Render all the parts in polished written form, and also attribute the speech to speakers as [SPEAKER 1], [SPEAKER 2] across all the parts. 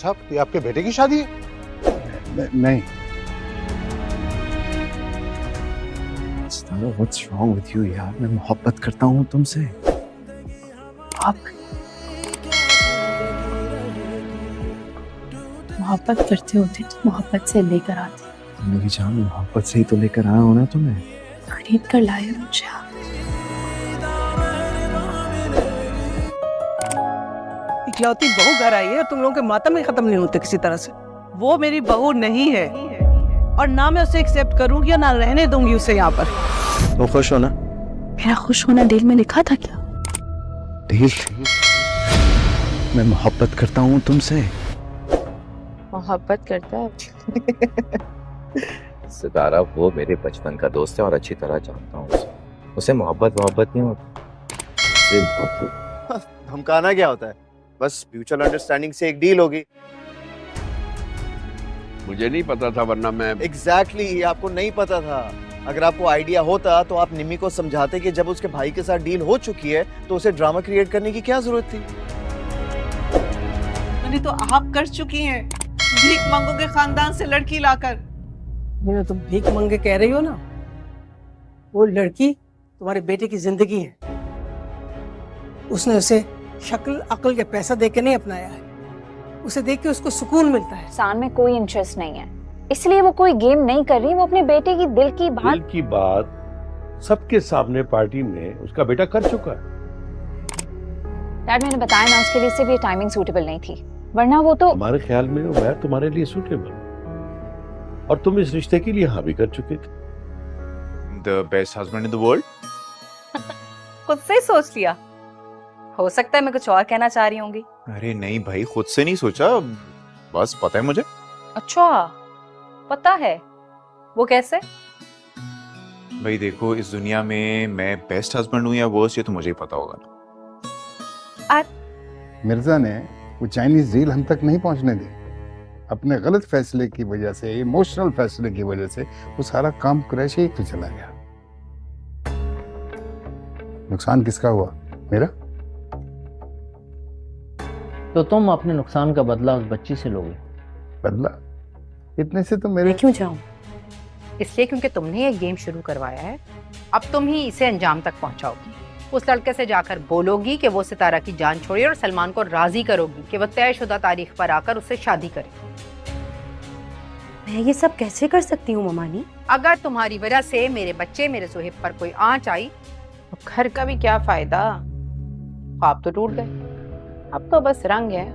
[SPEAKER 1] साहब, ये आपके बेटे की शादी है?
[SPEAKER 2] नहीं। What's wrong with you यार? मैं मोहब्बत करता हूँ तुमसे।
[SPEAKER 3] आप मोहब्बत करते होते तो मोहब्बत से लेकर आते।
[SPEAKER 2] मेरी जान, मोहब्बत से ही तो लेकर आया हूँ ना तुम्हें।
[SPEAKER 3] खरीद कर लाए मुझे आप।
[SPEAKER 4] इकलौती बहू घर आई है और तुम लोगों के मातम ही खत्म नहीं होते किसी तरह से। वो मेरी बहू नहीं है और ना मैं उसे एक्सेप्ट करूंगी या ना रहने दूंगी उसे यहाँ पर।
[SPEAKER 2] तुम खुश हो ना?
[SPEAKER 3] मेरा खुश होना डील में लिखा था क्या?
[SPEAKER 2] डील? मैं मोहब्बत करता हूँ तुमसे।
[SPEAKER 3] मोहब्बत करता है?
[SPEAKER 5] सितारा वो मेरे बचपन का दोस्त है और अच्छी तरह जानता हूँ उसे मोहब्बत नहीं होती।
[SPEAKER 6] धमकाना क्या होता है? बस म्यूचुअल अंडरस्टैंडिंग से एक डील होगी।
[SPEAKER 7] मुझे नहीं पता था, वरना मैं
[SPEAKER 6] एग्जैक्टली आपको नहीं पता था। अगर आपको आइडिया होता तो आप निम्मी को समझाते कि जब उसके भाई के साथ डील हो चुकी है तो उसे ड्रामा क्रिएट करने की क्या जरूरत थी।
[SPEAKER 4] मैंने तो आप कर चुकी हैं, भीख मांगोगे खानदान से लड़की लाकर। मैंने तुम भीख मांगे कह रही हो ना, वो लड़की तुम्हारे बेटे की जिंदगी है। उसने उसे शक्ल अक्ल के पैसा दे के नहीं अपनाया है, उसे देख के उसको सुकून मिलता है।
[SPEAKER 8] सान में कोई इंटरेस्ट नहीं है, इसलिए वो कोई गेम नहीं कर रही, वो अपने बेटे की दिल की बात
[SPEAKER 7] सबके सामने पार्टी में उसका बेटा कर चुका है।
[SPEAKER 8] डैड मैंने बताया ना, उसके लिए सिर्फ ये टाइमिंग सूटेबल नहीं थी, वरना वो तो
[SPEAKER 7] हमारे ख्याल में मैं तुम्हारे लिए सूटेबल और तुम इस रिश्ते के लिए हाँ भी कर चुके थे।
[SPEAKER 9] The best husband in the world?
[SPEAKER 10] खुद से ही सोच लिया। हो सकता है मैं कुछ और कहना चाह रही होंगी।
[SPEAKER 9] अरे नहीं भाई, खुद से नहीं सोचा, बस पता है मुझे।
[SPEAKER 10] अच्छा पता है, वो कैसे?
[SPEAKER 9] भाई देखो, इस दुनिया में मैं बेस्ट हस्बैंड हूँ या वर्स्ट, ये तो मुझे ही पता होगा ना।
[SPEAKER 2] मिर्जा ने वो चाइनीज डील हम तक नहीं पहुंचने दी। अपने गलत फैसले की वजह से, इमोशनल फैसले की वजह से वो सारा काम क्रैश ही तो चला गया। नुकसान किसका हुआ? मेरा।
[SPEAKER 11] तो तुम अपने नुकसान का बदला उस बच्ची से लोगे?
[SPEAKER 2] बदला? इतने से तो मेरे।
[SPEAKER 10] मैं क्यों जाऊं? इसलिए क्योंकि तुमने ये गेम शुरू करवाया है, अब तुम ही इसे अंजाम तक पहुंचाओगी। उस लड़के से जाकर बोलोगी कि वो सितारा की जान छोड़े और सलमान को राजी करोगी कि वो तयशुदा तारीख पर आकर उससे शादी करे।
[SPEAKER 3] मैं ये सब कैसे कर सकती हूँ ममानी?
[SPEAKER 10] अगर तुम्हारी वजह से मेरे बच्चे, मेरे सुहेब पर कोई आंच आई तो घर का भी क्या फायदा? ख्वाब तो टूट गए, अब तो बस रंग है,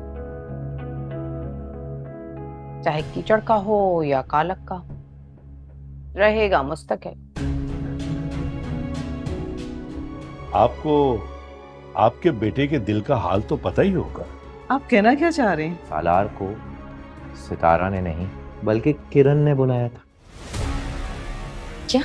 [SPEAKER 10] चाहे कीचड़ का हो या कालक का, रहेगा मुस्तकिल।
[SPEAKER 7] आपको आपके बेटे के दिल का हाल तो पता ही होगा।
[SPEAKER 4] आप कहना क्या चाह रहे हैं?
[SPEAKER 5] सालार को सितारा ने नहीं बल्कि किरण ने बुलाया था।
[SPEAKER 3] क्या?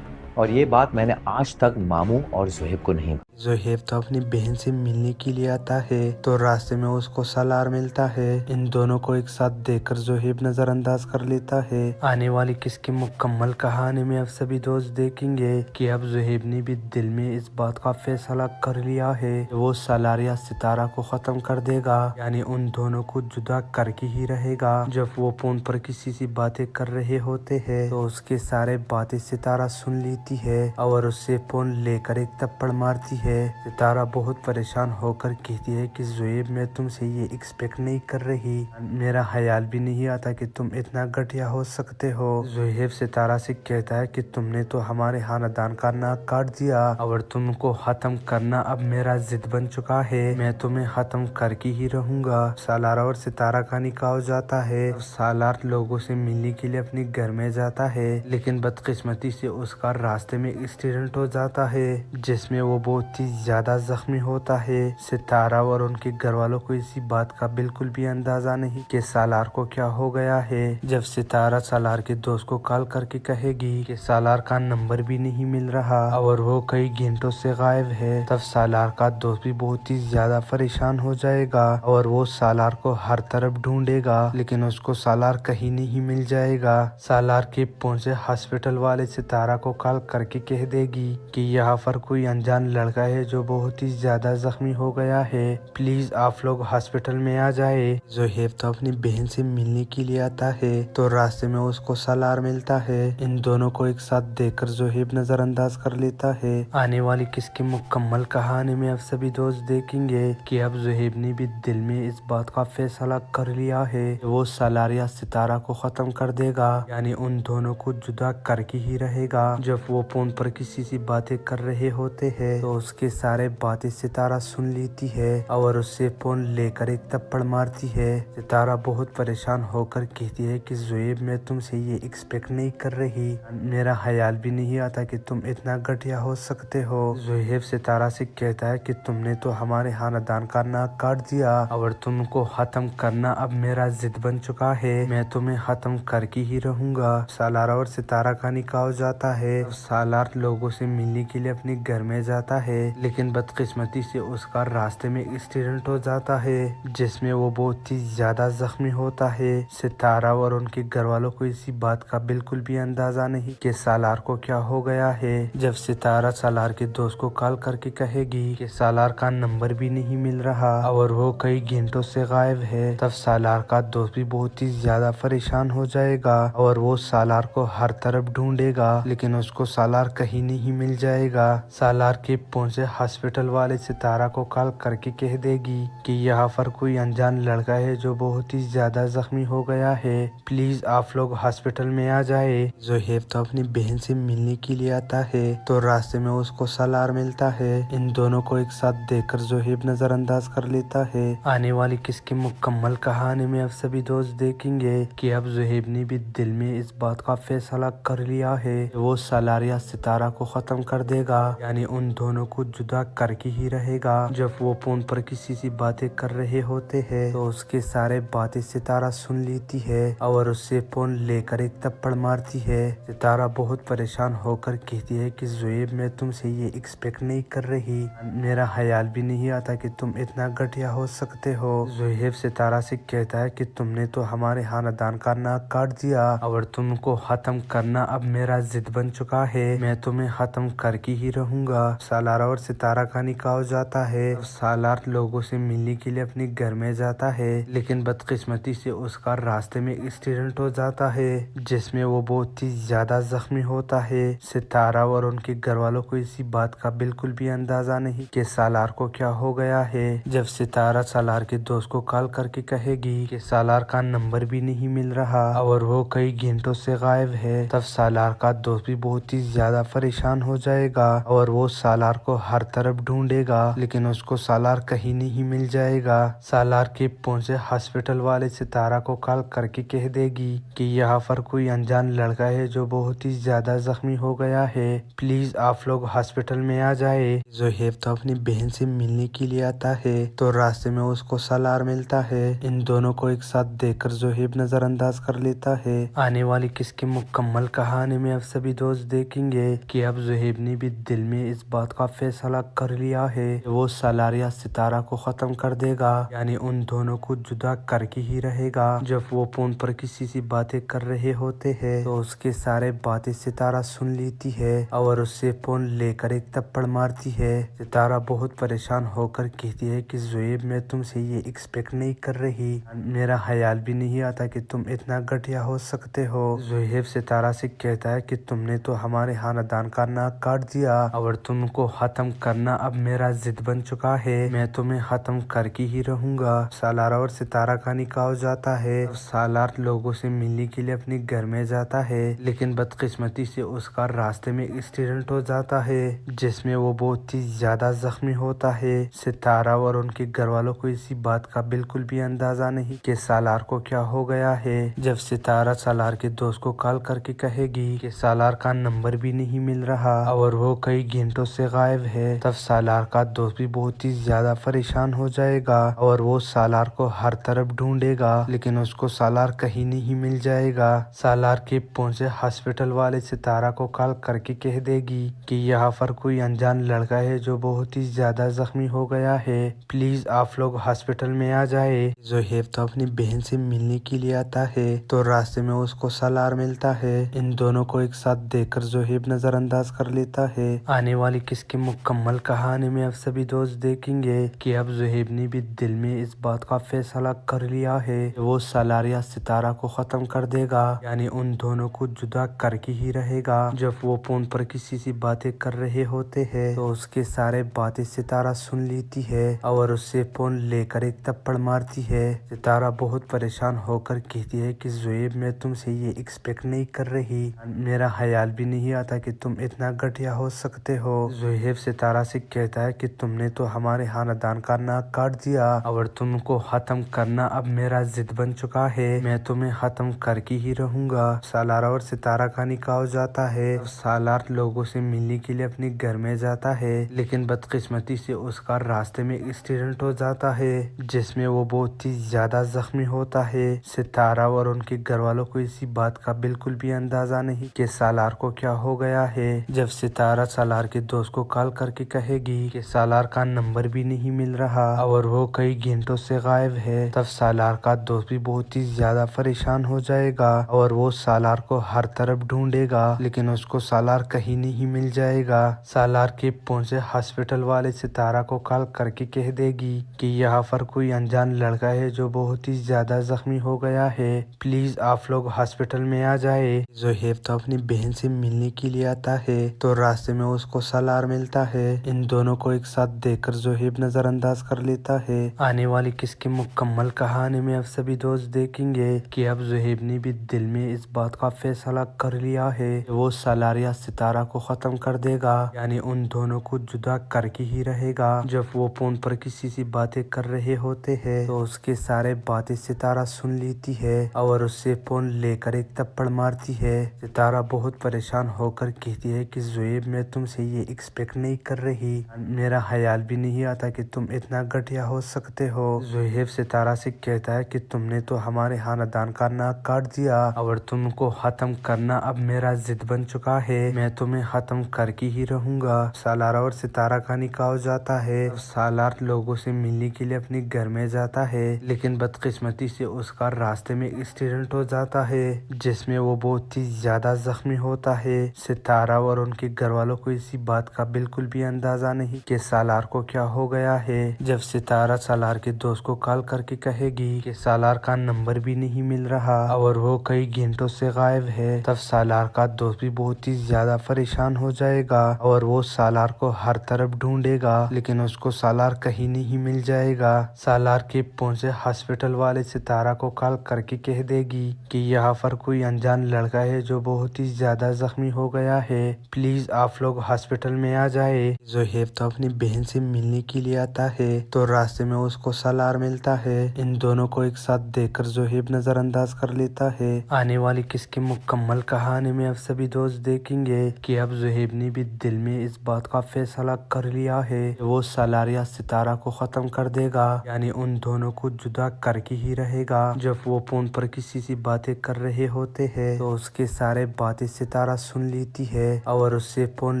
[SPEAKER 5] और ये बात मैंने आज तक मामू और ज़ुहैब को नहीं।
[SPEAKER 12] ज़ुहैब तो अपनी बहन से मिलने के लिए आता है तो रास्ते में उसको सालार मिलता है। इन दोनों को एक साथ देखकर ज़ुहैब नजरअंदाज कर लेता है। आने वाली किसकी मुकम्मल कहानी में अब सभी दोस्त देखेंगे कि अब ज़ुहैब ने भी दिल में इस बात का फैसला कर लिया है वो सालार या सितारा को खत्म कर देगा, यानी उन दोनों को जुदा करके ही रहेगा। जब वो फोन पर किसी सी बातें कर रहे होते हैं तो उसके सारे बातें सितारा सुन लेती है और उससे फोन लेकर एक थप्पड़ मारती है। सितारा बहुत परेशान होकर कहती है कि ज़ुहैब मैं तुमसे ये एक्सपेक्ट नहीं कर रही, मेरा ख्याल भी नहीं आता कि तुम इतना घटिया हो सकते हो। ज़ुहैब सितारा से कहता है कि तुमने तो हमारे खानदान का नाक काट दिया और तुमको खत्म करना अब मेरा जिद बन चुका है, मैं तुम्हें खत्म करके ही रहूंगा। सालार और सितारा का निकाह हो जाता है। सालार लोगों से मिलने के लिए अपने घर में जाता है, लेकिन बदकिस्मती से उसका रास्ते में एक्सीडेंट हो जाता है जिसमें वो बहुत ही ज्यादा जख्मी होता है। सितारा और उनके घर वालों को इसी बात का बिल्कुल भी अंदाजा नहीं कि सालार को क्या हो गया है। जब सितारा सालार के दोस्त को कॉल करके कहेगी कि सालार का नंबर भी नहीं मिल रहा और वो कई घंटों से गायब है, तब सालार का दोस्त भी बहुत ही ज्यादा परेशान हो जाएगा और वो सालार को हर तरफ ढूंढेगा, लेकिन उसको सालार कहीं नहीं मिल जाएगा। सालार के पहुंचे हॉस्पिटल वाले सितारा को कॉल करके कह देगी कि यहाँ पर कोई अनजान लड़का लड़का है जो बहुत ही ज्यादा जख्मी हो गया है, प्लीज आप लोग हॉस्पिटल में आ जाए। जोहेब तो अपनी बहन से मिलने के लिए आता है तो रास्ते में उसको सालार मिलता है। इन दोनों को एक साथ देखकर जोहेब नजरअंदाज कर लेता है। आने वाली किसकी मुकम्मल कहानी में अब सभी दोस्त देखेंगे कि अब जोहेब ने भी दिल में इस बात का फैसला कर लिया है वो सालार या सितारा को खत्म कर देगा, यानी उन दोनों को जुदा करके ही रहेगा। जब वो फोन पर किसी से बातें कर रहे होते हैं तो उसके सारे बातें सितारा सुन लेती है और उससे फोन लेकर एक थप्पड़ मारती है। सितारा बहुत परेशान होकर कहती है कि जोहेब मैं तुमसे ये एक्सपेक्ट नहीं कर रही, मेरा ख्याल भी नहीं आता कि तुम इतना घटिया हो सकते हो। जोहेब सितारा से कहता है कि तुमने तो हमारे खानदान का नाक काट दिया और तुमको खत्म करना अब मेरा जिद बन चुका है, मैं तुम्हें खत्म करके ही रहूंगा। सालार और सितारा का निकाह हो जाता है। सालार लोगों से मिलने के लिए अपने घर में जाता है, लेकिन बदकिस्मती से उसका रास्ते में एक्सीडेंट हो जाता है जिसमें वो बहुत ही ज्यादा जख्मी होता है। सितारा और उनके घर वालों को इसी बात का बिल्कुल भी अंदाजा नहीं कि सालार को क्या हो गया है। जब सितारा सालार के दोस्त को कॉल करके कहेगी कि सालार का नंबर भी नहीं मिल रहा और वो कई घंटों से गायब है, तब सालार का दोस्त भी बहुत ही ज्यादा परेशान हो जाएगा और वो सालार को हर तरफ ढूंढेगा, लेकिन उसको सालार कहीं नहीं मिल जाएगा। सालार के पहुंचे हॉस्पिटल वाले सितारा को कॉल करके कह देगी कि यहाँ पर कोई अनजान लड़का है जो बहुत ही ज्यादा जख्मी हो गया है, प्लीज आप लोग हॉस्पिटल में आ जाए। जोहेब तो अपनी बहन से मिलने के लिए आता है तो रास्ते में उसको सालार मिलता है। इन दोनों को एक साथ देखकर जोहेब नजरअंदाज कर लेता है। आने वाली किसकी मुकम्मल कहानी में अब सभी दोस्त देखेंगे कि अब जोहेब ने भी दिल में इस बात का फैसला कर लिया है वो सालार या सितारा को खत्म कर देगा, यानी उन दोनों को जुदा करके ही रहेगा। जब वो फोन पर किसी से बातें कर रहे होते हैं तो उसके सारे बातें सितारा सुन लेती है और उससे फोन लेकर एक थप्पड़ मारती है। सितारा बहुत परेशान होकर कहती है कि जोहेब मैं तुमसे ये एक्सपेक्ट नहीं कर रही, मेरा ख्याल भी नहीं आता कि तुम इतना घटिया हो सकते हो। जोहेब सितारा से कहता है कि तुमने तो हमारे खानदान का नाक काट दिया और तुमको खत्म करना अब मेरा जिद बन चुका है, मैं तुम्हें खत्म करके ही रहूंगा। सालार और सितारा का निकाह हो जाता है। सालार लोगों से मिलने के लिए अपने घर में जाता है, लेकिन बदकिस्मती से उसका रास्ते में एक्सीडेंट हो जाता है जिसमें वो बहुत ही ज्यादा जख्मी होता है। सितारा और उनके घर वालों को इसी बात का बिल्कुल भी अंदाजा नहीं कि सालार को क्या हो गया है। जब सितारा सालार के दोस्त को कॉल करके कहेगी कि सालार का नंबर भी नहीं मिल रहा और वो कई घंटों से गायब है, तब सालार का दोस्त भी बहुत ही ज्यादा परेशान हो जाएगा और वो सालार को हर तरफ ढूंढेगा, लेकिन उसको सालार कहीं नहीं मिल जाएगा। सालार के पहुंचे हॉस्पिटल वाले सितारा को कॉल करके कह देगी कि यहाँ पर कोई अनजान लड़का है जो बहुत ही ज्यादा जख्मी हो गया है, प्लीज आप लोग हॉस्पिटल में आ जाए। जोहेब तो अपनी बहन से मिलने के लिए आता है तो रास्ते में उसको सालार मिलता है। इन दोनों को एक साथ देखकर जोहेब नजरअंदाज कर लेता है। आने वाली किसकी मुकम्मल कहानी में अब सभी दोस्त देखेंगे कि अब जोहेब ने भी दिल में इस बात का फैसला कर लिया है वो सालार या सितारा को खत्म कर देगा, यानी उन दोनों को जुदा करके ही रहेगा। जब वो फोन पर किसी से बातें कर रहे होते हैं तो उसके सारे बातें सितारा सुन लेती है और उससे फोन लेकर एक थप्पड़ मारती है। सितारा बहुत परेशान होकर कहती है कि जोहेब मैं तुमसे ये एक्सपेक्ट नहीं कर रही, मेरा ख्याल भी नहीं आता कि तुम इतना घटिया हो सकते हो। जोहेब सितारा से कहता है कि तुमने तो हमारे खानदान का नाक काट दिया और तुमको खत्म करना अब मेरा जिद बन चुका है, मैं तुम्हें खत्म करके ही रहूंगा। सालार और सितारा का निकाह हो जाता है। सालार लोगों से मिलने के लिए अपने घर में जाता है, लेकिन बदकिस्मती से उसका रास्ते में एक्सीडेंट हो जाता है जिसमें वो बहुत ही ज्यादा जख्मी होता है। सितारा और उनके घर वालों को इसी बात का बिल्कुल भी अंदाजा नहीं कि सालार को क्या हो गया है। जब सितारा सालार के दोस्त को कॉल करके कहेगी कि सालार का नंबर भी नहीं मिल रहा और वो कई घंटों से गायब है, तब सालार का दोस्त भी बहुत ही ज्यादा परेशान हो जाएगा और वो सालार को हर तरफ ढूंढेगा, लेकिन उसको सालार कहीं नहीं मिल जाएगा। सालार के पहुंचे हॉस्पिटल वाले सितारा को कॉल करके कह देगी कि यहाँ पर कोई अनजान लड़का है जो बहुत ही ज्यादा जख्मी हो गया है, प्लीज आप लोग हॉस्पिटल में आ जाए। जोहेब तो अपनी बहन से मिलने के लिए आता है तो रास्ते में उसको सालार मिलता है। इन दोनों को एक साथ देखकर जोहेब नजरअंदाज कर लेता है। आने वाली किसकी मुकम्मल कहानी में अब सभी दोस्त देखेंगे कि अब ज़ुहैब ने भी दिल में इस बात का फैसला कर लिया है कि वो सालार या सितारा को खत्म कर देगा, यानी उन दोनों को जुदा करके ही रहेगा। जब वो फोन पर किसी से बातें कर रहे होते हैं तो उसके सारे बातें सितारा सुन लेती है और उससे फोन लेकर एक थप्पड़ मारती है। सितारा बहुत परेशान होकर कहती है कि ज़ुहैब, मैं तुमसे ये एक्सपेक्ट नहीं कर रही, मेरा ख्याल भी नहीं आता कि तुम इतना घटिया हो सकते हो। ज़ुहैब सितारा से कहता है कि तुमने तो हमारे खानदान का नाक काट दिया और तुमको खत्म करना अब मेरा जिद बन चुका है, मैं तुम्हें खत्म करके ही रहूंगा। सालार और सितारा का निकाह हो जाता है। सालार लोगों से मिलने के लिए अपने घर में जाता है, लेकिन बदकिस्मती से उसका रास्ते में एक्सीडेंट हो जाता है जिसमें वो बहुत ही ज्यादा जख्मी होता है। सितारा और उनके घर वालों को इसी बात का बिल्कुल भी अंदाजा नहीं कि सालार को क्या हो गया है। जब सितारा सालार के दोस्त को कॉल करके कहेगी कि सालार का नंबर भी नहीं मिल रहा और वो कई घंटों से गायब है, तब सालार का दोस्त भी बहुत ही ज्यादा परेशान हो जाएगा और वो सालार को हर तरफ ढूंढेगा, लेकिन उसको सालार कहीं नहीं मिल जाएगा। सालार के पहुंचे हॉस्पिटल वाले सितारा को कॉल करके कह देगी कि यहाँ पर कोई अनजान लड़का है जो बहुत ही ज्यादा जख्मी हो गया है, प्लीज आप लोग हॉस्पिटल में आ जाए। ज़ुहैब तो अपनी बहन से मिलने के लिए आता है तो रास्ते में उसको सालार मिलता है। इन दोनों को एक साथ देखकर ज़ुहैब नजरअंदाज कर लेता है। आने वाली किसकी मुकम्मल कहानी में अब सभी दोस्त देखेंगे कि अब ज़ुहैब ने भी दिल में इस बात का फैसला कर लिया है कि वो सालार या सितारा को खत्म कर देगा, यानी उन दोनों को जुदा करके ही रहेगा। जब वो फोन पर किसी से बातें कर रहे होते हैं तो उसके सारे बातें सितारा सुन लेती है और उससे फोन लेकर एक थप्पड़ मारती है। सितारा बहुत परेशान होकर कहती है कि ज़ुहैब, मैं तुमसे ये एक्सपेक्ट नहीं कर रही, मेरा ख्याल भी नहीं आता कि तुम इतना घटिया हो सकते हो। ज़ुहैब सितारा से कहता है कि तुमने तो हमारे खानदान का नाक काट दिया और तुमको खत्म करना अब मेरा जिद बन चुका है, मैं तुम्हें खत्म करके ही रहूंगा। सालार और सितारा का निकाह हो जाता है। सालार लोगों से मिलने के लिए अपने घर में जाता है, लेकिन बदकिस्मती से उसका रास्ते में एक्सीडेंट हो जाता है जिसमें वो बहुत ही ज्यादा जख्मी होता है। सितारा और उनके घर वालों को इसी बात का बिल्कुल भी अंदाजा नहीं कि सालार को क्या हो गया है। जब सितारा सालार के दोस्त को कॉल करके कहेगी कि सालार का नंबर भी नहीं मिल रहा और वो कई घंटों से गायब है, तब सालार का दोस्त भी बहुत ही ज्यादा परेशान हो जाएगा और वो सालार को हर तरफ ढूंढेगा, लेकिन उसको सालार कहीं नहीं मिल जाएगा। सालार के पहुंचे हॉस्पिटल वाले सितारा को कॉल करके कह देगी कि यहाँ पर कोई अनजान लड़का है जो बहुत ही ज्यादा जख्मी हो गया है, प्लीज आप लोग हॉस्पिटल में आ जाए। ज़ुहैब तो अपनी बहन से मिलने के लिए आता है तो रास्ते में उसको सालार मिलता है। इन दोनों को एक साथ देखकर ज़ुहैब नजरअंदाज कर लेता है। आने वाली किसकी मुकम्मल कहानी में अब सभी दोस्त देखेंगे कि अब ज़ुहैब ने भी दिल में इस बात का फैसला कर लिया है कि वो सालार या सितारा को खत्म कर देगा, यानी उन दोनों को जुदा करके ही रहेगा। जब वो फोन पर किसी से बातें कर रहे होते हैं तो उसके सारे बातें सितारा सुन लेती है और उससे फोन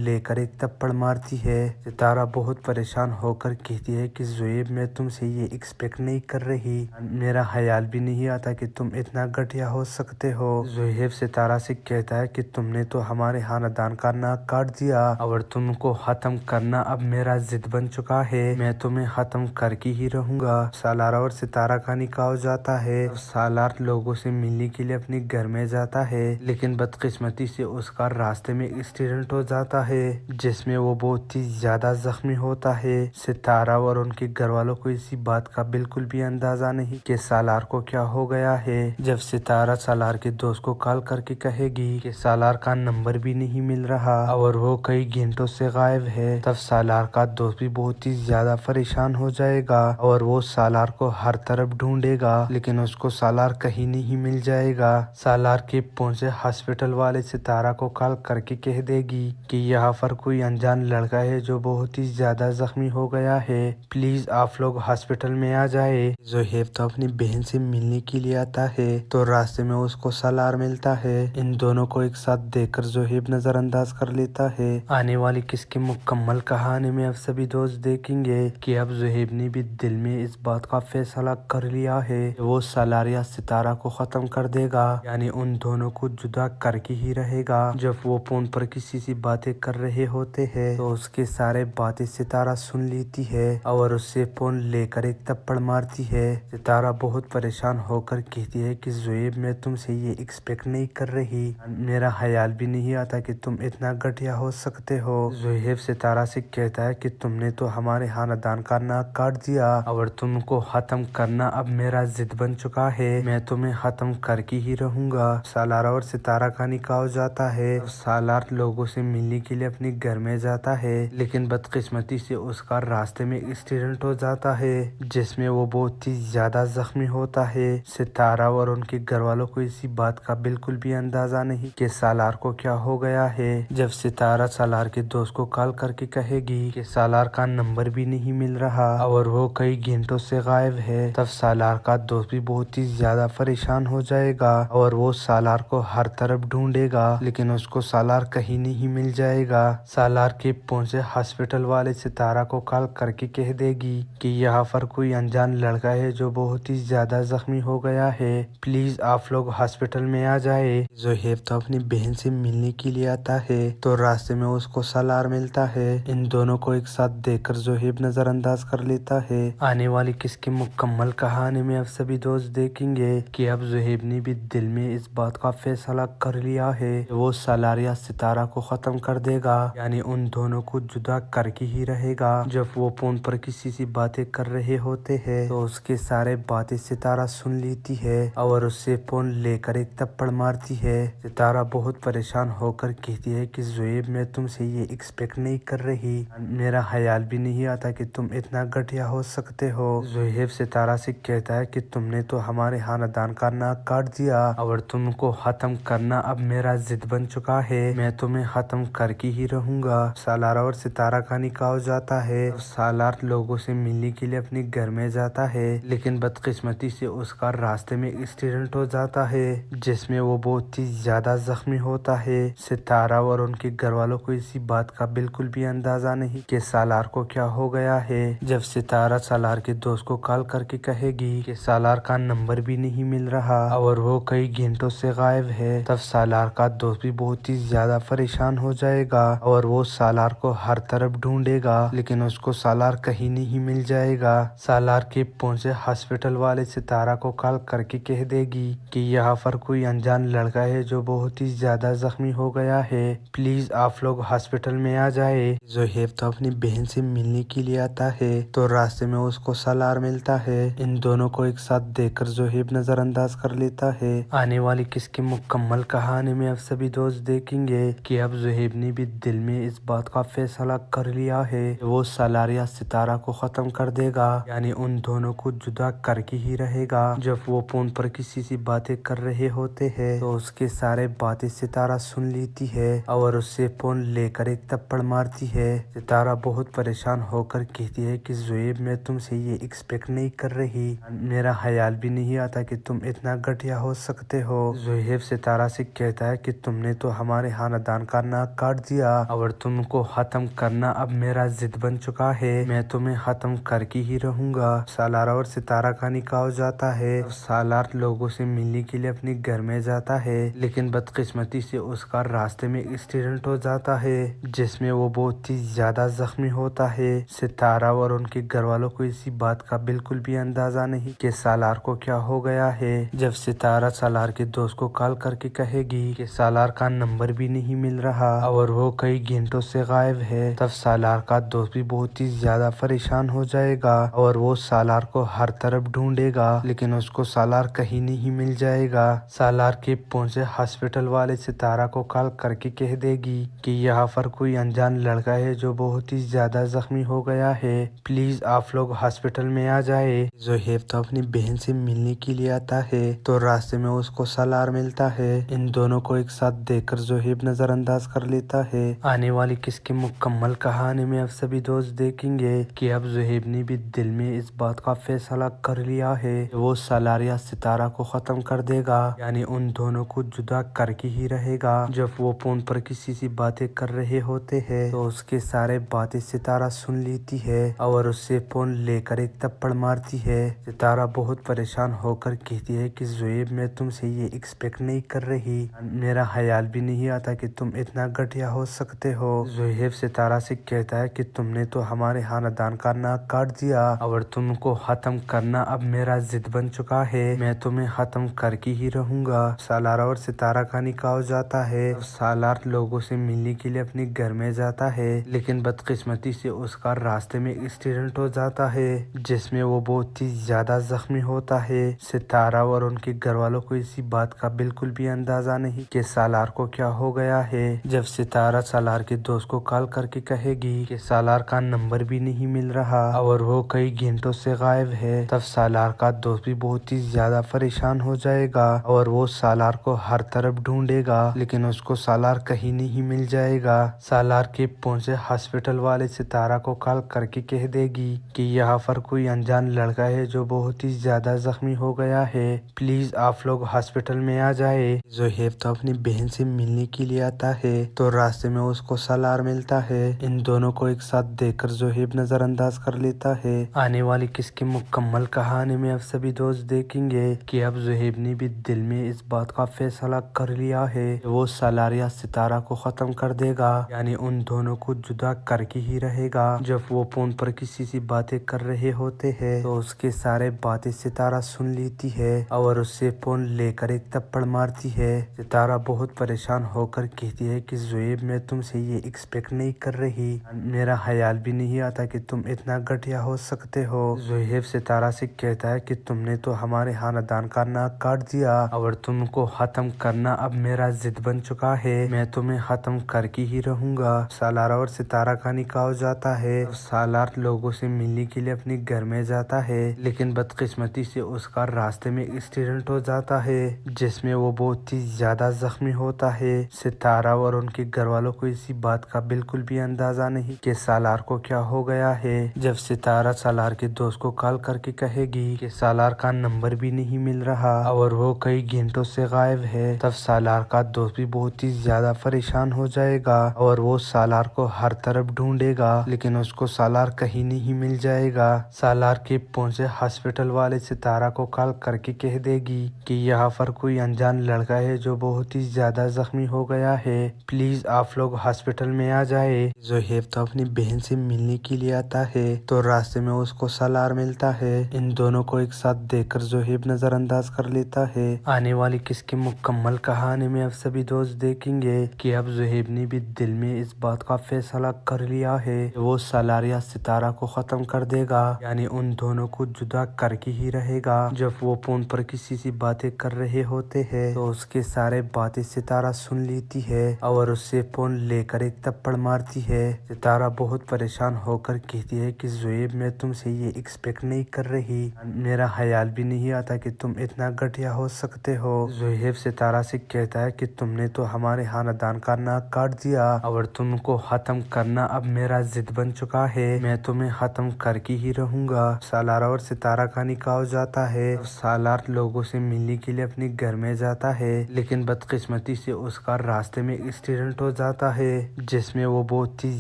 [SPEAKER 12] लेकर एक थप्पड़ मारती है। सितारा बहुत परेशान होकर कहती है कि ज़ुहैब, मैं तुमसे ये एक्सपेक्ट नहीं कर रही, मेरा ख्याल भी नहीं आता कि तुम इतना घटिया हो सकते हो। ज़ुहैब सितारा से कहता है कि तुमने तो हमारे खानदान का नाक काट दिया और तुमको खत्म करना अब मेरा जिद बन चुका है, मैं तुम्हें खत्म करके ही रहूंगा। सालार और सितारा का निकाह हो जाता है। सालार लोगों से मिलने के लिए अपने घर में जाता है, लेकिन बदकिस्मती से उसका रास्ते में एक्सीडेंट हो जाता है जिसमें वो बहुत ही ज्यादा जख्मी होता है। सितारा और उनके घर वालों को इसी बात का बिल्कुल भी अंदाजा नहीं कि सालार को क्या हो गया है। जब सितारा सालार के दोस्त को कॉल करके कहेगी कि सालार का नंबर भी नहीं मिल रहा और वो कई घंटों से गायब है, तब सालार का दोस्त भी बहुत ही ज्यादा परेशान हो जाएगा और वो सालार को हर तरफ ढूंढेगा, लेकिन उसको सालार कहीं नहीं मिल जाएगा। सालार के पहुंचे हॉस्पिटल वाले सितारा को कॉल करके कह देगी कि यहाँ पर कोई अनजान लड़का है जो बहुत ही ज्यादा जख्मी हो गया है, प्लीज आप लोग हॉस्पिटल में आ जाए। ज़ुहैब तो अपनी बहन से मिलने के लिए आता है तो रास्ते में उसको सालार मिलता है। इन दोनों को एक साथ देखकर ज़ुहैब नजरअंदाज कर लेता है। आने वाली किसकी मुकम्मल कहानी में अब सभी दोस्त देखेंगे कि अब ज़ुहैब ने भी दिल में इस बात का फैसला कर लिया है कि वो सालार या सितारा को खत्म कर देगा, यानी उन दोनों को जुदा करके ही रहेगा। जब वो फोन पर किसी से बातें कर रहे होते हैं तो उसके सारे बातें सितारा सुन लेती है और उससे फोन लेकर एक थप्पड़ मारती है। सितारा बहुत परेशान होकर कहती है कि ज़ोएब मैं तुमसे ये एक्सपेक्ट नहीं कर रही, मेरा ख्याल भी नहीं आता कि तुम इतना घटिया हो सकते हो। ज़ोएब सितारा से कहता है कि तुमने तो हमारे खानदान का नाक काट दिया और तुमको खत्म करना अब मेरा जिद बन चुका है, मैं तुम्हें खत्म करके ही रहूंगा। सालार और सितारा का निकाह हो जाता है। सालार लोगों से मिलने के लिए अपने घर में जाता है, लेकिन बदकिस्मती से उसका रास्ते में एक्सीडेंट हो जाता है जिसमें वो बहुत ही ज्यादा जख्मी होता है। सितारा और उनके घर वालों को इसी बात का बिल्कुल भी अंदाजा नहीं कि सालार को क्या हो गया है। जब सितारा सालार के दोस्त को कॉल करके कहेगी कि सालार का नंबर भी नहीं मिल रहा और वो कई घंटों से गायब है, तब सालार का दोस्त भी बहुत ही ज्यादा परेशान हो जाएगा और वो सालार को हर तरफ ढूंढेगा, लेकिन उसको सालार कहीं नहीं मिल जाएगा। सालार के पहुंचे हॉस्पिटल वाले सितारा को कॉल करके कह देगी कि यहाँ पर कोई अनजान लड़का है जो बहुत ही ज्यादा जख्मी हो गया है, प्लीज आप लोग हॉस्पिटल में आ जाए। ज़ोहेब तो अपनी बहन से मिलने के लिए आता है, तो रास्ते में उसको सालार मिलता है। इन दोनों को एक साथ देखकर ज़ोहेब नजरअंदाज कर लेता है। आने वाली किसकी मुकम्मल कहानी में अब सभी दोस्त देखेंगे कि अब ज़ोहेब ने भी दिल में इस बात का फैसला कर लिया है वो सालार या सितारा को खत्म कर देगा, यानी उन दोनों को जुदा करके ही रहेगा। जब वो फोन पर किसी से बातें कर रहे होते हैं तो उसके सारे बातें सितारा सुन लेती है और उससे फोन लेकर एक थप्पड़ मारती है। सितारा बहुत परेशान होकर कहती है कि ज़ोएब मैं तुमसे ये एक्सपेक्ट नहीं कर रही, मेरा ख्याल भी नहीं आता कि तुम इतना घटिया हो सकते हो। ज़ोएब सितारा से कहता है कि तुमने तो हमारे खानदान का नाक काट दिया और तुमको खत्म करना अब मेरा जिद बन चुका है, मैं तुम्हें खत्म करके ही रहूंगा। सालार और सितारा का निकाह हो जाता है। सालार लोगों से मिलने के लिए अपने घर में जाता है, लेकिन बदकिस्मती से उसका रास्ते में एक्सीडेंट हो जाता है जिसमें वो बहुत ही ज्यादा जख्मी होता है। सितारा और उनके घर वालों को इसी बात का बिल्कुल भी अंदाजा नहीं कि सालार को क्या हो गया है। जब सितारा सालार के दोस्त को कॉल करके कहेगी कि सालार का नंबर भी नहीं मिल रहा और वो कई घंटों से गायब है, तब सालार का दोस्त भी बहुत ही ज्यादा परेशान हो जाएगा और वो सालार को हर तरफ ढूंढेगा, लेकिन उसको सालार कहीं नहीं मिल जाएगा। सालार के पहुंचे हॉस्पिटल वाले सितारा को कॉल करके कह देगी कि यहाँ पर कोई अनजान लड़का है जो बहुत ही ज्यादा जख्मी हो गया है, प्लीज आप लोग हॉस्पिटल में आ जाए। ज़ोहेब तो अपनी बहन से मिलने के लिए आता है, तो रास्ते में उसको सालार मिलता है। इन दोनों को एक साथ देखकर ज़ोहेब नजरअंदाज कर लेता है। आने वाली किसकी मुकम्मल कहानी में अब सभी दोस्त देखेंगे कि अब ज़ोहेब ने भी दिल में इस बात का फैसला कर लिया है वो सालार या सितारा को खत्म कर देगा, यानी उन दोनों को जुदा करके ही रहेगा। जब वो फोन पर किसी से बातें कर रहे होते हैं तो उसके सारे बातें सितारा सुन लेती है और उससे फोन लेकर एक थप्पड़ मारती है। सितारा बहुत परेशान होकर कहती है कि ज़ोएब मैं तुमसे ये एक्सपेक्ट नहीं कर रही, मेरा ख्याल भी नहीं आता कि तुम इतना घटिया हो सकते हो। ज़ोएब सितारा से कहता है कि तुमने तो हमारे खानदान का नाक काट दिया और तुमको खत्म करना अब मेरा जिद बन चुका है, मैं तुम्हें खत्म करके ही रहूंगा। सालार और सितारा का निकाह हो जाता है। सालार लोगों से मिलने के लिए अपने घर में जाता है, लेकिन बदकिस्मती से उसका रास्ते में एक्सीडेंट हो जाता है जिसमें वो बहुत ही ज्यादा जख्मी होता है। सितारा और उनके घर वालों को इसी बात का बिल्कुल भी अंदाजा नहीं कि सालार को क्या हो गया है। जब सितारा सालार के दोस्त को कॉल करके कहेगी कि सालार का नंबर भी नहीं मिल रहा और वो कई घंटों से गायब है, तब सालार का दोस्त भी बहुत ही ज्यादा परेशान हो जाएगा और वो सालार को हर तरफ ढूंढेगा, लेकिन उसको सालार कहीं नहीं मिल जाएगा। सालार के पहुंचे हॉस्पिटल वाले सितारा को कॉल करके कह देगी कि यहाँ पर कोई अनजान लड़का है जो बहुत ही ज्यादा जख्मी हो गया है, प्लीज आप लोग हॉस्पिटल में आ जाए। ज़ोहेब तो अपनी बहन से मिलने के लिए आता है, तो रास्ते में उसको सालार मिलता है। इन दोनों को एक साथ देखकर ज़ोहेब नजरअंदाज कर लेता है। आने वाली किसकी मुकम्मल कहानी में अब सभी दोस्त देखेंगे कि अब ज़ोहेब ने भी दिल में इस बात का फैसला कर लिया है वो सालार या सितारा को खत्म कर देगा, यानी उन दोनों को जुदा करके ही रहेगा। जब वो फोन पर किसी से बातें कर रहे होते हैं तो उसके सारे बातें सितारा सुन लेती है और उससे फोन लेकर एक थप्पड़ मारती है। सितारा बहुत परेशान होकर कहती है कि ज़ोएब मैं तुमसे ये एक्सपेक्ट नहीं कर रही, मेरा ख्याल भी नहीं आता कि तुम इतना घटिया हो सकते हो। ज़ोहेब सितारा से कहता है कि तुमने तो हमारे खानदान का नाक काट दिया और तुमको खत्म करना अब मेरा जिद बन चुका है, मैं तुम्हें खत्म करके ही रहूंगा। सालार और सितारा का निकाह हो जाता है। सालार लोगों से मिलने के लिए अपने घर में जाता है, लेकिन बदकिस्मती से उसका रास्ते में एक्सीडेंट हो जाता है जिसमें वो बहुत ही ज्यादा जख्मी होता है। सितारा और उनके घर वालों को इसी बात का बिल्कुल भी अंदाजा नहीं कि सालार को क्या हो गया है। जब सितारा सालार के दोस्त को कॉल करके कहेगी कि सालार का नंबर भी नहीं मिल रहा और वो कई घंटों से गायब है, तब सालार का दोस्त भी बहुत ही ज्यादा परेशान हो जाएगा और वो सालार को हर तरफ ढूंढेगा, लेकिन उसको सालार कहीं नहीं मिल जाएगा। सालार के पहुंचे हॉस्पिटल वाले सितारा को कॉल करके कह देगी कि यहाँ पर कोई अनजान लड़का है जो बहुत ही ज्यादा जख्मी हो गया है, प्लीज आप लोग हॉस्पिटल में आ जाए। ज़ोहेब तो अपनी बहन से मिलने के लिए आता है तो रास्ते में उसको सालार मिलता है। इन दोनों को एक साथ देखकर ज़ोहेब नजरअंदाज कर लेता है। आने वाली किसकी मुकम्मल कहानी में अब सभी दोस्त देखेंगे कि अब ज़ोहेब ने भी दिल में इस बात का फैसला कर लिया है वो सालार या सितारा को खत्म कर देगा, यानी उन दोनों को जुदा करके ही रहेगा। जब वो फोन पर किसी से बातें कर रहे होते हैं तो उसके सारे बातें सितारा सुन लेती है और उससे फोन लेकर एक थप्पड़ मारती है। सितारा बहुत परेशान होकर कहती है कि ज़ोहेब मैं तुमसे ये एक्सपेक्ट नहीं कर रही, मेरा ख्याल भी नहीं आता कि तुम इतना घटिया हो सकते हो। ज़ोहेब सितारा से कहता है कि तुमने तो हमारे खानदान का नाक काट दिया और तुमको खत्म करना अब मेरा जिद बन चुका है, मैं तुम्हें खत्म करके ही रहूंगा। सालार और सितारा का निकाह हो जाता है। सालार लोगों से मिलने के लिए अपने घर में जाता है, लेकिन बदकिस्मती से उसका रास्ते में एक्सीडेंट हो जाता है जिसमें वो बहुत ही ज्यादा जख्मी होता है। सितारा और उनके घर वालों को इसी बात का बिल्कुल भी अंदाजा नहीं कि सालार को क्या हो गया है। जब सितारा सालार के दोस्त को कॉल करके कहेगी कि सालार का नंबर भी नहीं मिल रहा और वो कई घंटों से गायब है, तब सालार का दोस्त भी बहुत ही ज्यादा परेशान हो जाएगा और वो सालार को हर तरफ ढूंढेगा, लेकिन उसको सालार कहीं नहीं मिल जाएगा। सालार के पहुंचे हॉस्पिटल वाले सितारा को कॉल करके कह देगी कि यहाँ पर कोई अनजान लड़का है जो बहुत ही ज्यादा जख्मी हो गया है, प्लीज आप लोग हॉस्पिटल में आ जाए। ज़ोहेब तो अपनी बहन से मिलने के लिए आता है तो रास्ते में उसको सालार मिलता है। इन दोनों को एक साथ देखकर ज़ोहेब नजरअंदाज कर लेता है। आने वाली किसकी मुकम्मल कहानी में अब सभी दोस्त देखेंगे कि अब ज़ोहेब ने भी दिल में इस बात का फैसला कर लिया है वो सालार या सितारा को खत्म कर देगा, यानी उन दोनों को जुदा करके ही रहेगा। जब वो फोन पर किसी से बातें कर रहे होते हैं तो उसके सारे बातें सितारा सुन लेती है और उससे फोन लेकर एक थप्पड़ मारती है। सितारा बहुत परेशान होकर कहती है कि ज़ोहेब मैं तुमसे ये एक्सपेक्ट नहीं कर रही, मेरा ख्याल भी नहीं आता कि तुम इतना घटिया हो सकते हो। ज़ोहेब सितारा से कहता है कि तुमने तो हमारे खानदान का नाक काट दिया और तुमको खत्म करना अब मेरा जिद बन चुका है, मैं तुम्हें खत्म करके ही रहूंगा। सालार और सितारा का निकाह हो जाता है। सालार लोगों से मिलने के लिए अपने घर में जाता है, लेकिन बदकिस्मती से उसका रास्ते में एक्सीडेंट हो जाता है जिसमें वो बहुत ही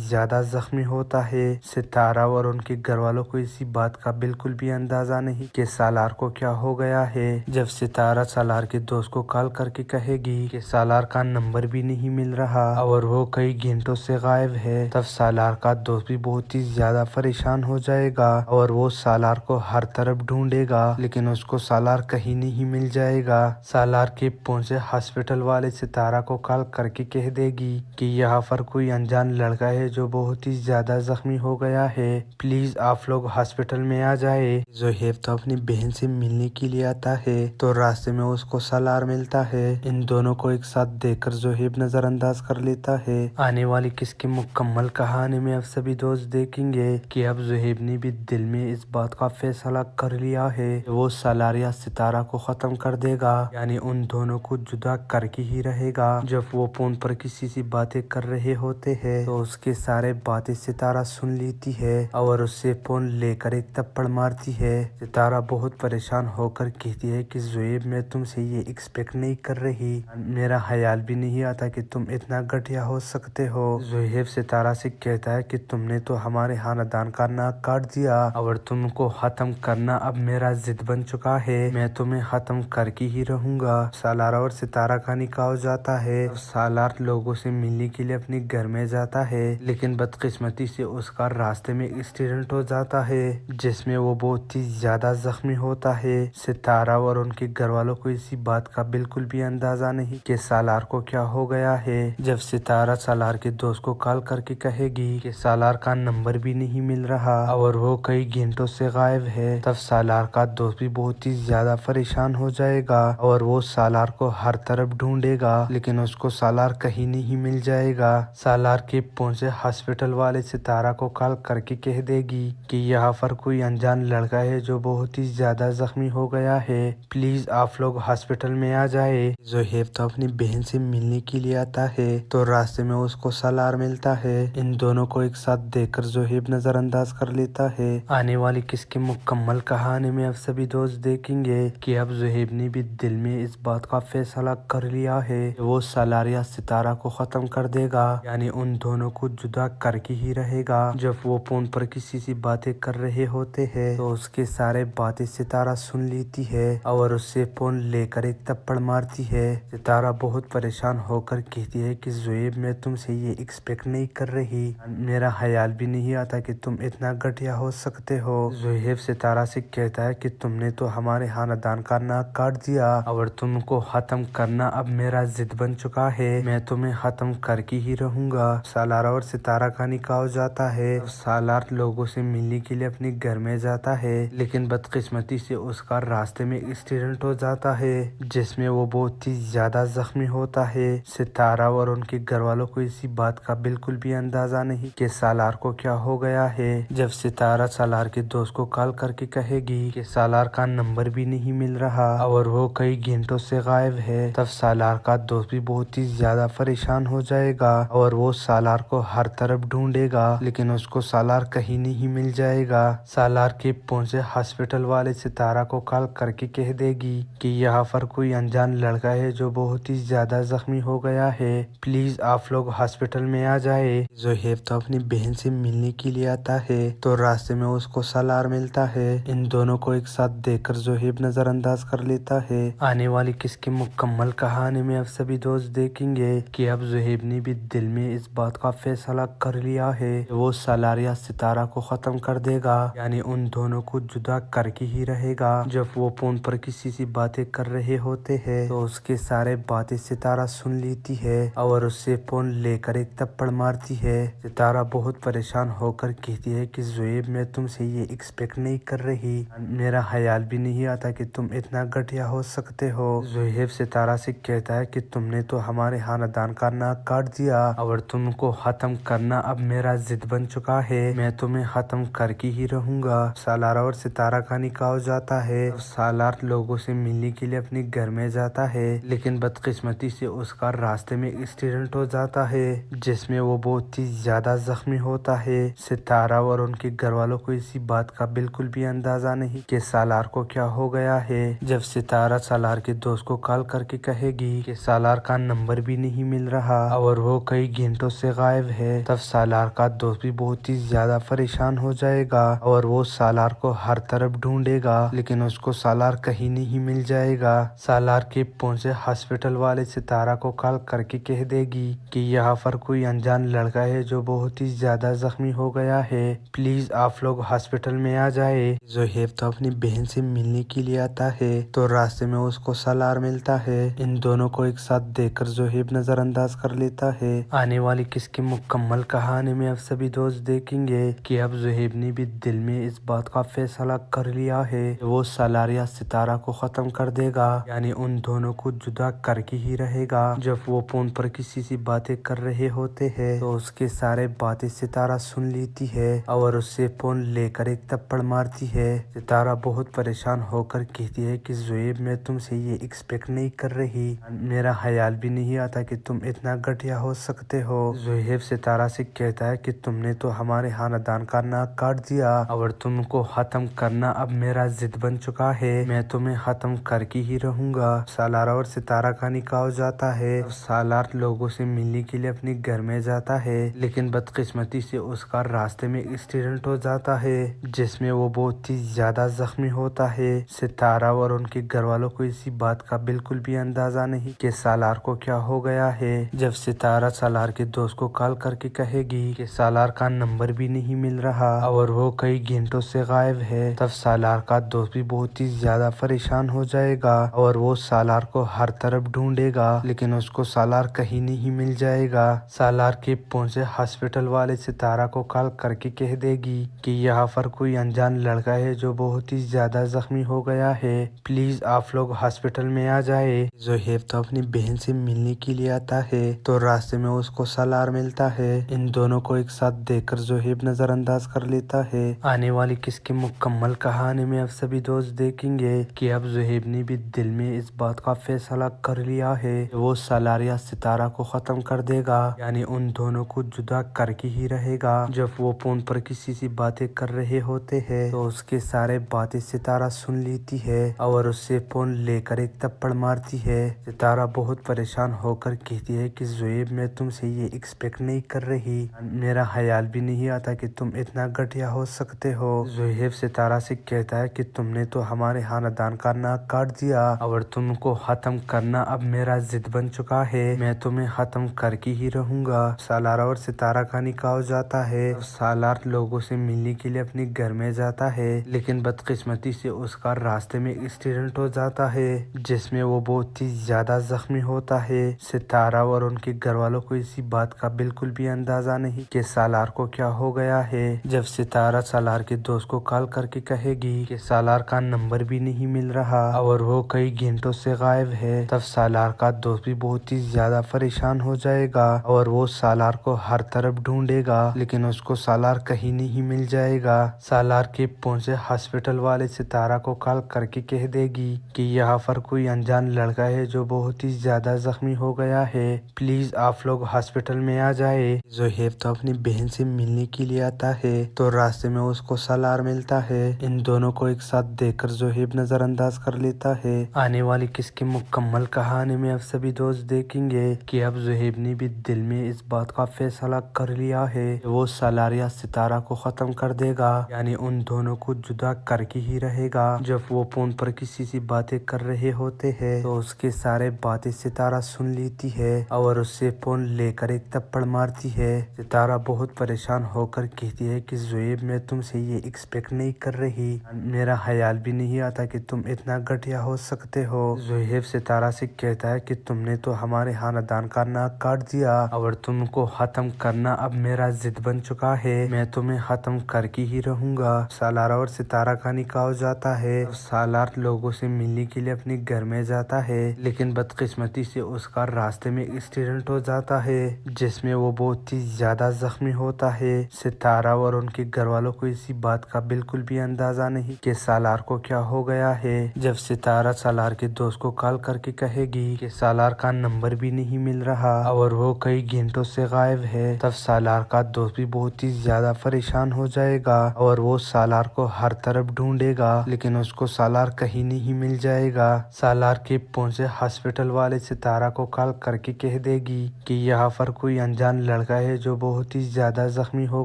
[SPEAKER 12] ज्यादा जख्मी होता है। सितारा और उनके घर वालों को इसी बात का बिल्कुल भी अंदाजा नहीं कि सालार को क्या हो गया है। जब सितारा सालार के दोस्त को कॉल करके कहेगी कि सालार का नंबर भी नहीं मिल रहा और वो कई घंटों से गायब है, तब सालार का दोस्त भी बहुत ही ज्यादा परेशान हो जाएगा और वो सालार को हर तरफ ढूंढेगा, लेकिन उसको सालार कहीं नहीं मिल जाएगा। सालार के पहुंचे हॉस्पिटल वाले सितारा को कॉल करके कह देगी कि यहाँ पर कोई अनजान लड़का है जो बहुत ही ज्यादा जख्मी हो गया है, प्लीज आप लोग हॉस्पिटल में आ जाए। ज़ोहेब तो अपनी बहन से मिलने के लिए आता है तो रास्ते में उसको सालार मिलता है। इन दोनों को एक साथ देखकर ज़ोहेब नजरअंदाज कर लेता है। आने वाली किसकी मुकम्मल कहानी में अब सभी दोस्त देखेंगे कि अब ज़ोहेब ने भी दिल में इस बात का फैसला कर लिया है वो सालार या सितारा को खत्म कर देगा, यानी उन दोनों को जुदा करके ही रहेगा। जब वो फोन पर किसी से बातें कर रहे होते हैं तो उसके सारे बातें सितारा सुन लेती है और उससे फोन लेकर एक थप्पड़ मारती है। सितारा बहुत परेशान होकर कहती है कि ज़ोहेब मैं तुमसे ये एक्सपेक्ट नहीं कर रही, मेरा ख्याल भी नहीं आता कि तुम इतना घटिया हो सकते हो। ज़ोहेब सितारा से कहता है कि तुमने तो हमारे खानदान का नाक काट दिया और तुमको खत्म करना अब मेरा जिद बन चुका है, मैं तुम्हें खत्म करके ही रहूंगा। सालार और सितारा का निकाह हो जाता है। सालार लोगों से मिलने के लिए अपने घर घर में जाता है, लेकिन बदकिस्मती से उसका रास्ते में एक्सीडेंट हो जाता है जिसमें वो बहुत ही ज्यादा जख्मी होता है। सितारा और उनके घर वालों को इसी बात का बिल्कुल भी अंदाजा नहीं कि सालार को क्या हो गया है। जब सितारा सालार के दोस्त को कॉल करके कहेगी कि सालार का नंबर भी नहीं मिल रहा और वो कई घंटों से गायब है, तब सालार का दोस्त भी बहुत ही ज्यादा परेशान हो जाएगा और वो सालार को हर तरफ ढूंढेगा, लेकिन उसको सालार कहीं नहीं मिल जाएगा। सालार के पहुंचे हॉस्पिटल वाले सितारा को कॉल करके कह देगी कि यहाँ पर कोई अनजान लड़का है जो बहुत ही ज्यादा जख्मी हो गया है, प्लीज आप लोग हॉस्पिटल में आ जाए। जोहेब तो अपनी बहन से मिलने के लिए आता है तो रास्ते में उसको सालार मिलता है। इन दोनों को एक साथ देखकर जोहेब नजरअंदाज कर लेता है। आने वाली किसकी मुकम्मल कहानी में अब सभी दोस्त देखेंगे कि अब जोहेब ने भी दिल में इस बात का फैसला कर लिया है वो सालार या सितारा को खत्म कर देगा, यानी उन दोनों को जुदा करके ही रहेगा। जब वो फोन पर किसी से बातें कर रहे होते हैं तो उसके सारे बातें सितारा सुन लेती है और उससे फोन लेकर एक थप्पड़ मारती है। सितारा बहुत परेशान होकर कहती है कि जोहेब मैं तुमसे ये एक्सपेक्ट नहीं कर रही, मेरा ख्याल भी नहीं आता कि तुम इतना घटिया हो सकते हो। जोहेब सितारा से कहता है कि तुमने तो हमारे खानदान का नाक काट दिया और तुमको खत्म करना अब मेरा जिद बन चुका है, मैं तुम्हें खत्म करके ही रहूंगा। सालार और सितारा का निकाह हो जाता है। सालार लोगों से मिलने के लिए अपने घर में जाता है, लेकिन बदकिस्मती से उसका रास्ते में एक्सीडेंट हो जाता है जिसमें वो बहुत ही ज्यादा जख्मी होता है। सितारा और उनके घर वालों को इसी बात का बिल्कुल भी अंदाजा नहीं कि सालार को क्या हो गया है। जब सितारा सालार के दोस्त को कॉल करके कहेगी कि सालार का नंबर भी नहीं मिल रहा और वो कई घंटों से गायब है, तब सालार का दोस्त भी बहुत ही ज्यादा परेशान हो जाएगा और वो सालार को हर तरफ ढूंढेगा, लेकिन उसको सालार कहीं नहीं मिल जाएगा। सालार के पहुंचे हॉस्पिटल वाले सितारा को कॉल करके कह देगी कि यहाँ पर कोई अनजान लड़का है जो बहुत ही ज्यादा जख्मी हो गया है, प्लीज आप लोग हॉस्पिटल में आ जाए। जोहेब तो अपनी बहन से मिलने के लिए आता है तो रास्ते में उसको सालार मिलता है। इन दोनों को एक साथ देखकर जोहेब नजरअंदाज कर लेता है। आने वाली किसकी मुकम्मल कहानी में अब सभी दोस्त देखेंगे कि अब जोहेब ने भी दिल में इस बात का फैसला कर लिया है वो सालार या सितारा को खत्म कर देगा, यानी उन दोनों को जुदा करके ही रहेगा। जब वो फोन पर किसी से बातें कर रहे होते हैं तो उसके सारे बातें सितारा सुन लेती है और उससे फोन लेकर एक थप्पड़ मारती है। सितारा बहुत परेशान होकर कहती है कि जोहेब मैं तुमसे ये एक्सपेक्ट नहीं कर रही, मेरा ख्याल भी नहीं आता कि तुम इतना घटिया हो सकते हो। जोहेब सितारा से कहता है कि तुमने तो हमारे खानदान का नाक काट दिया और तुमको खत्म करना अब मेरा जिद बन चुका है, मैं तुम्हें खत्म करके ही रहूंगा। सालार और सितारा का निकाह हो जाता है। सालार लोगों से मिलने के लिए अपने घर में जाता है, लेकिन बदकिस्मती से उसका रास्ते में एक्सीडेंट हो जाता है जिसमें वो बहुत ही ज्यादा जख्मी होता है। सितारा और उनके घर वालों को इसी बात का बिल्कुल भी अंदाजा नहीं कि सालार को क्या हो गया है। जब सितारा सालार के दोस्त को कॉल करके कहेगी कि सालार का नंबर भी नहीं मिल रहा और वो कई घंटों से गायब है, तब सालार का दोस्त भी बहुत ही ज्यादा परेशान हो जाएगा और वो सालार को हर तरफ ढूंढेगा, लेकिन उसको सालार कहीं नहीं मिल जाएगा। सालार के पहुंचे हॉस्पिटल वाले सितारा को कॉल करके कह देगी कि यहाँ पर कोई अनजान लड़का है जो बहुत ही ज्यादा जख्मी हो गया है, प्लीज आप लोग हॉस्पिटल में आ जाए। जोहेब तो अपनी बहन से मिलने के लिए आता है तो रास्ते में उसको सालार मिलता है। इन दोनों को एक साथ देखकर जोहेब नजरअंदाज कर लेता है। आने वाली किसकी मुकम्मल कहानी में अब सभी दोस्त देखेंगे कि अब जोहेब ने भी दिल में इस बात का फैसला कर लिया है वो सालार या सितारा को खत्म कर देगा, यानी उन दोनों को जुदा करके ही रहेगा। जब वो फोन पर किसी से बातें कर रहे होते हैं तो उसके सारे बातें सितारा सुन लेती है और उससे फोन लेकर एक थप्पड़ मारती है। सितारा बहुत परेशान होकर कहती है कि जोहेब मैं तुमसे ये एक्सपेक्ट नहीं कर रही, मेरा ख्याल भी नहीं आता कि तुम इतना घटिया हो सकते हो। जोहेब सितारा से कहता है कि तुमने तो हमारे खानदान का नाक काट दिया और तुमको खत्म करना अब मेरा जिद बन चुका है, मैं तुम्हें खत्म करके ही रहूंगा। सालार और सितारा का निकाह हो जाता है। सालार लोगों से मिलने के लिए अपने घर में जाता है, लेकिन बदकिस्मती से उसका रास्ते में एक्सीडेंट हो जाता है जिसमें वो बहुत ही ज्यादा जख्मी होता है। सितारा और उनके घर वालों को इसी बात का बिल्कुल भी अंदाजा नहीं कि सालार को क्या हो गया है। जब सितारा सालार के दोस्त को कॉल करके कहेगी कि सालार का नंबर भी नहीं मिल रहा और वो कई घंटों से गायब है। तब सालार का दोस्त भी बहुत ही ज्यादा परेशान हो जाएगा और वो सालार को हर तरफ ढूंढेगा, लेकिन उसको सालार कहीं नहीं मिल जाएगा। सालार के पहुंचे हॉस्पिटल वाले सितारा को कॉल करके कह देगी कि यहाँ पर कोई अनजान लड़का है जो बहुत ही ज्यादा जख्मी हो गया है, प्लीज आप लोग हॉस्पिटल में आ जाए। जोहेब तो अपनी बहन से मिलने के लिए आता है तो रास्ते में उसको सालार मिलता है। इन दोनों को एक साथ देखकर जोहेब नजरअंदाज कर लेता है। आने वाली किसकी मुकम्मल कहानी में अब सभी दोस्त देखेंगे कि अब जोहेब ने भी दिल में इस बात का फैसला कर लिया है वो सालार या सितारा को खत्म कर देगा, यानी उन दोनों को जुदा करके ही रहेगा। जब वो फोन पर किसी से बातें कर रहे होते हैं तो उसके सारे बातें सितारा सुन लेती है और उससे फोन लेकर एक थप्पड़ मारती है। सितारा बहुत परेशान होकर कहती है कि जोहेब मैं तुमसे ये एक्सपेक्ट नहीं कर रही, मेरा ख्याल भी नहीं आता कि तुम इतना घटिया हो सकते हो। जोहेब सितारा से कहता है कि तुमने तो हमारे खानदान का नाक काट दिया और तुमको खत्म करना अब मेरा जिद बन चुका है, मैं तुम्हें खत्म करके ही रहूंगा। सालार और सितारा का निकाह हो जाता है। सालार लोगों से मिलने के लिए अपने घर में जाता है, लेकिन बदकिस्मती से उसका रास्ते में एक्सीडेंट हो जाता है जिसमें वो बहुत ही ज्यादा जख्मी होता है। सितारा और उनके घर वालों को इसी बात का बिल्कुल भी अंदाजा नहीं कि सालार को क्या हो गया है। जब सितारा सालार के दोस्त को कॉल करके कहेगी कि सालार का नंबर भी नहीं मिल रहा और वो कई घंटों से गायब है, तब सालार का दोस्त भी बहुत ही ज्यादा परेशान हो जाएगा और वो सालार को हर तरफ ढूंढेगा, लेकिन उसको सालार कहीं नहीं मिल जाएगा। सालार के पहुंचे हॉस्पिटल वाले सितारा को कॉल करके कह देगी कि यहाँ पर कोई अनजान लड़का है जो बहुत ही ज्यादा जख्मी हो गया है, प्लीज आप लोग हॉस्पिटल में आ जाए। जोहेब तो अपनी बहन से मिलने के लिए आता है तो रास्ते में उसको सालार मिलता है। इन दोनों को एक साथ देखकर जोहेब नजरअंदाज कर लेता है। आने वाली किसकी मुकम्मल कहानी में अब सभी दोस्त देखेंगे कि अब जोहेब ने भी दिल में इस बात का फैसला कर लिया है वो सालार या सितारा को खत्म कर देगा, यानी उन दोनों को जुदा करके ही रहेगा। जब वो फोन पर किसी से बातें कर रहे होते हैं तो उसके सारे बातें सितारा सुन लेती है और उससे फोन लेकर एक थप्पड़ मारती है। सितारा बहुत परेशान होकर कहती है कि जोहेब मैं तुमसे ये एक्सपेक्ट नहीं कर रही, मेरा ख्याल भी नहीं आता कि तुम इतना घटिया हो सकते हो। जोहेब सितारा से कहता है कि तुमने तो हमारे खानदान का नाक काट दिया और तुमको खत्म करना अब मेरा जिद बन चुका है, मैं तुम्हें खत्म करके ही रहूंगा। सालार और सितारा का निकाह हो जाता है। सालार लोगों से मिलने के लिए अपने घर में जाता है, लेकिन बदकिस्मती से उसका रास्ते में एक्सीडेंट हो जाता है जिसमें वो बहुत ही ज्यादा जख्मी होता है। सितारा और उनके घर वालों को इसी बात का बिल्कुल भी अंदाजा नहीं कि सालार को क्या हो गया है। जब सितारा सालार के दोस्त को कॉल करके कहेगी कि सालार का नंबर भी नहीं मिल रहा और वो कई घंटों से गायब है, तब सालार का दोस्त भी बहुत ही ज्यादा परेशान हो जाएगा और वो सालार को हर तरफ ढूंढेगा, लेकिन उसको सालार कहीं नहीं मिल जाएगा। सालार के पहुंचे हॉस्पिटल वाले सितारा को कॉल करके कह देगी कि यहाँ पर कोई अनजान लड़का है जो बहुत ही ज्यादा जख्मी हो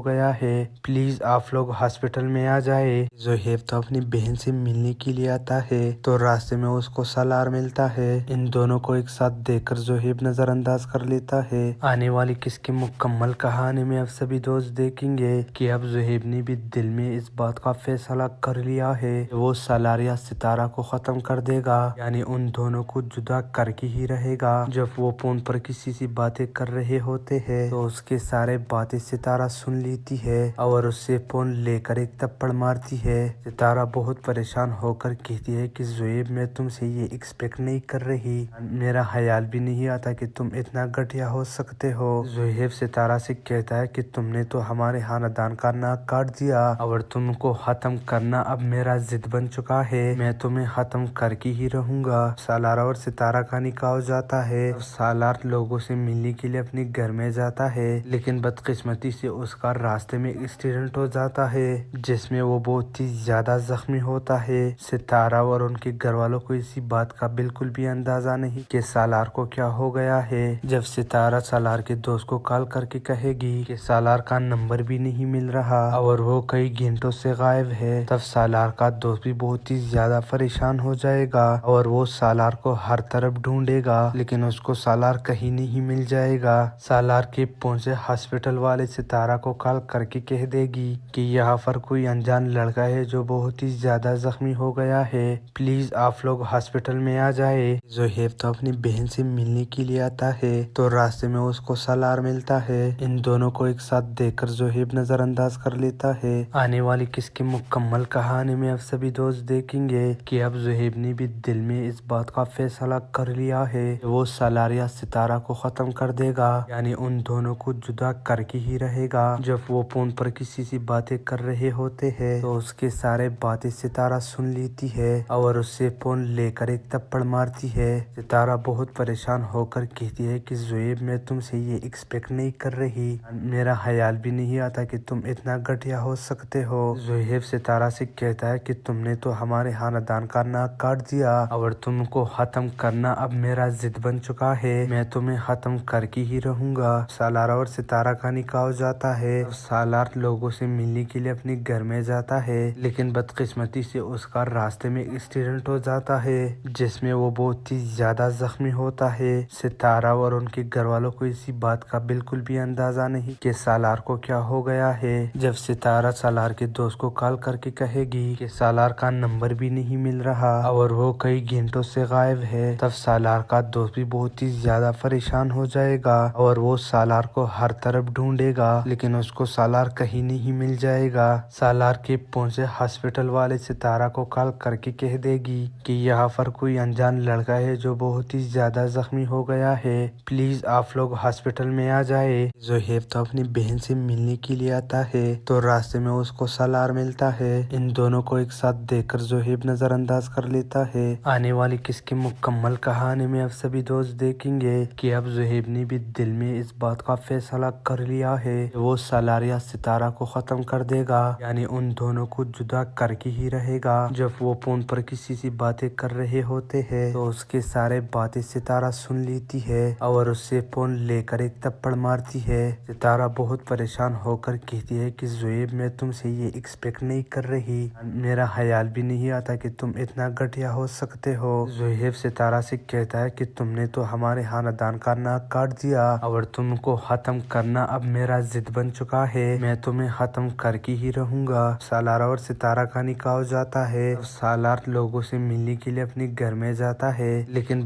[SPEAKER 12] गया है, प्लीज आप लोग हॉस्पिटल में आ जाए। जोहेब तो अपनी बहन से मिलने के लिए आता है तो रास्ते में उसको सालार मिलता है। इन दोनों को एक साथ देखकर जोहेब नजरअंदाज कर लेता है। आने वाली किसकी मुकम्मल कहानी में अब सभी दोस्त देखेंगे कि अब जोहेब ने भी दिल में इस बात का फैसला कर लिया है वो सालार या सितारा को खत्म कर देगा, यानी उन दोनों को जुदा करके ही रहेगा। जब वो फोन पर किसी से बातें कर रहे होते हैं तो उसके सारे बातें सितारा सुन लेती है और उससे फोन लेकर एक थप्पड़ मारती है। सितारा बहुत परेशान होकर कहती है कि जोहेब मैं तुमसे ये एक्सपेक्ट नहीं कर रही, मेरा ख्याल भी नहीं आता कि तुम इतना घटिया हो सकते हो। जोहेब सितारा से कहता है कि तुमने तो हमारे खानदान का नाक काट दिया और तुमको खत्म करना अब मेरा जिद बन चुका है, मैं तुम्हें खत्म करके ही रहूंगा। सालार और सितारा का निकाह हो जाता है। सालार लोगों से मिलने के लिए अपने घर में जाता है, लेकिन बदकिस्मती से उसका रास्ते में एक्सीडेंट हो जाता है जिसमें वो बहुत ही ज्यादा जख्मी होता है। सितारा और उनके घर वालों को इसी बात का बिल्कुल भी अंदाजा नहीं कि सालार को क्या हो गया है। जब सितारा सालार के दोस्त को कॉल करके कहेगी कि सालार का नंबर भी नहीं मिल रहा और वो कई घंटों से गायब है, तब सालार का दोस्त भी बहुत ही ज्यादा परेशान हो जाएगा और वो सालार को हर तरफ ढूंढेगा, लेकिन उसको सालार कहीं नहीं मिल जाएगा। सालार के पहुंचे हॉस्पिटल वाले सितारा को कॉल करके कह देगी कि यहाँ पर कोई अनजान लड़का है जो बहुत ही ज्यादा जख्मी हो गया है, प्लीज आप लोग हॉस्पिटल में आ जाए। जोहेब तो अपनी बहन से मिलने के लिए आता है तो रास्ते में उसको सालार मिलता है। इन दोनों को एक साथ देखकर जोहेब नजरअंदाज कर लेता है। आने वाली किसकी मुकम्मल कहानी में अब सभी दोस्त देखेंगे कि अब जोहेब ने भी दिल में इस बात का फैसला कर लिया है वो सालार या सितारा को खत्म कर देगा, यानी उन दोनों को जुदा करके ही रहेगा। जब वो फोन पर किसी से बातें कर रहे होते हैं तो उसके सारे बातें सितारा सुन लेती है और उससे फोन लेकर एक थप्पड़ मारती है। सितारा बहुत परेशान होकर कहती है कि जोहेब मैं तुमसे ये एक्सपेक्ट नहीं कर रही, मेरा ख्याल भी नहीं आता कि तुम इतना घटिया हो सकते हो। जोहेब सितारा से कहता है कि तुमने तो हमारे खानदान का नाक काट दिया और तुमको खत्म करना अब मेरा जिद बन चुका है, मैं तुम्हें खत्म करके ही रहूंगा। सालार और सितारा का निकाह हो जाता है। सालार लोगों से मिलने के लिए अपने घर में जाता है लेकिन बदकिस्मती से उसका रास्ते में एक्सीडेंट हो जाता है जिसमें वो बहुत ही ज्यादा जख्मी होता है। सितारा और उनके घर वालों को इसी बात का बिल्कुल भी अंदाजा नहीं कि सालार को क्या हो गया है। जब सितारा सालार के दोस्त को कॉल करके कहेगी कि सालार का नंबर भी नहीं मिल रहा और वो कई घंटों से गायब है, तब सालार का दोस्त भी बहुत ही ज्यादा परेशान हो जाएगा और वो सालार को हर तरफ ढूंढेगा लेकिन उसको सालार कहीं नहीं मिल जाएगा। सालार के पहुंचे हॉस्पिटल वाले सितारा को कॉल करके कह देगी कि यहाँ पर कोई अनजान लड़का है जो बहुत ही ज्यादा जख्मी हो गया है, प्लीज आप लोग हॉस्पिटल में आ जाए। जोहेब तो अपनी बहन से मिलने के लिए आता है तो रास्ते में उसको सालार मिलता है। इन दोनों को एक साथ देखकर जोहेब नजरअंदाज कर लेता है। आने वाली किसकी मुकम्मल कहानी में अब सभी दोस्त देखेंगे कि अब जोहेब ने भी दिल में इस बात का फैसला कर लिया है वो सालार या सितारा को खत्म कर देगा, यानी उन दोनों को जुदा करके ही रहेगा। जब वो फोन पर किसी से बातें कर रहे होते हैं तो उसके सारे बातें सितारा सुन लेती है और उससे फोन लेकर एक थप्पड़ मारती है। सितारा बहुत परेशान होकर कहती है कि जोहेब मैं तुमसे ये एक्सपेक्ट नहीं कर रही, मेरा ख्याल भी नहीं आता कि तुम इतना घटिया हो सकते हो। जोहेब सितारा से कहता है कि तुमने तो हमारे खानदान का नाक काट दिया और तुमको खत्म करना अब मेरा जिद बन चुका है, मैं तुम्हें खत्म करके ही रहूंगा। सालार और सितारा का निकाह हो जाता है। सालार लोगों से मिलने के लिए अपने घर में जाता है लेकिन